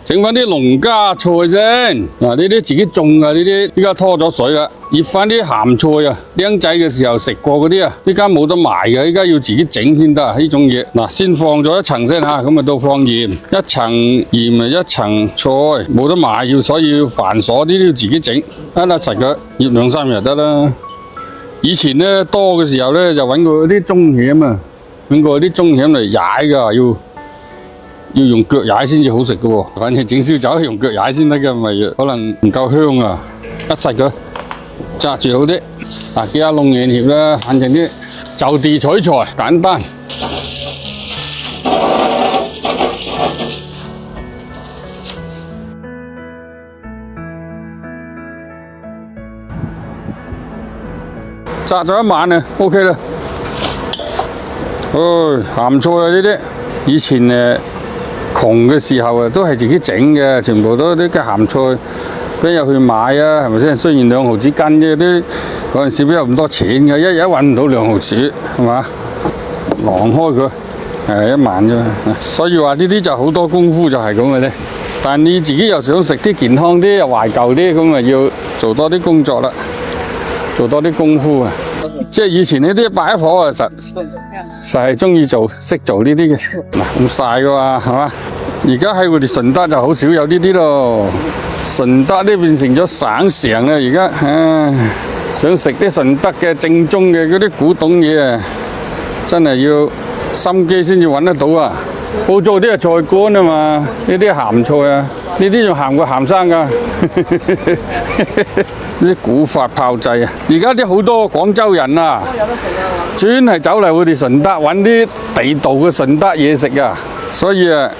整翻啲農家菜先。嗱，呢啲自己種啊，呢啲依家拖咗水啦。醃翻啲鹹菜啊，僆仔嘅時候食過嗰啲啊，依家冇得賣嘅，依家要自己整先得啊！呢種嘢嗱，先放咗一層先嚇，咁啊到放鹽，一層鹽啊一層菜，冇得賣所以要繁瑣啲都要自己整，一粒實嘅醃2-3日就得啦。以前咧多嘅時候咧就揾過啲棕蚬啊，揾過啲棕蚬嚟踩㗎，要用腳踩先至好食嘅喎。反正整燒酒用腳踩先得嘅，咪可能唔夠香啊！一實嘅揸住好啲。嗱，幾下弄鹽醃啦，反正啲就地取材，簡單。炸咗一晚啊 ，OK 啦。鹹菜啊呢啲，以前窮嘅時候啊，都係自己整嘅，全部都啲嘅鹹菜，邊有去買啊？係咪先？雖然2毫子斤啫，啲嗰陣時邊有咁多錢嘅，一日揾唔到2毫子，係嘛？晾開佢，1晚啫。所以話呢啲就好多功夫就係咁嘅啫。但你自己又想食啲健康啲，又懷舊啲，咁啊要做多啲工作啦。做多啲功夫啊！即係以前呢啲擺婆啊，實係中意識做呢啲嘅。嗱咁曬嘅嘛，係嘛？而家喺我哋順德就好少有呢啲咯。順德呢變成咗省城啦，而家想食啲順德嘅正宗嘅嗰啲古董嘢啊，真係要心機先至揾得到啊！好做啲係菜乾啊嘛，呢啲鹹菜啊，呢啲仲鹹過鹹生㗎。呢啲古法炮製啊！而家啲好多廣州人啊，專係走嚟我哋順德揾啲地道嘅順德嘢食啊！所以啊，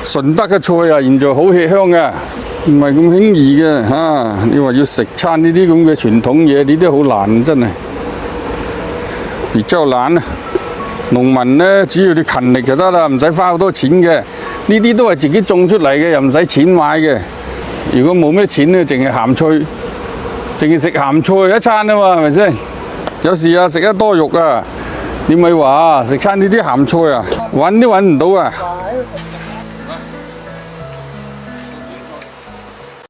順德嘅菜啊，現在好吃香嘅，唔係咁輕易嘅嚇。你話要食餐呢啲咁嘅傳統嘢，呢啲好難真係，比較難啊！農民呢，只要你勤力就得啦，唔使花好多錢嘅。呢啲都係自己種出嚟嘅，又唔使錢買嘅。如果冇咩錢呢，淨係鹹菜，淨係食鹹菜一餐啊嘛，係咪先？有時啊，食得多肉啊，你咪話食餐呢啲鹹菜啊，揾都揾唔到啊！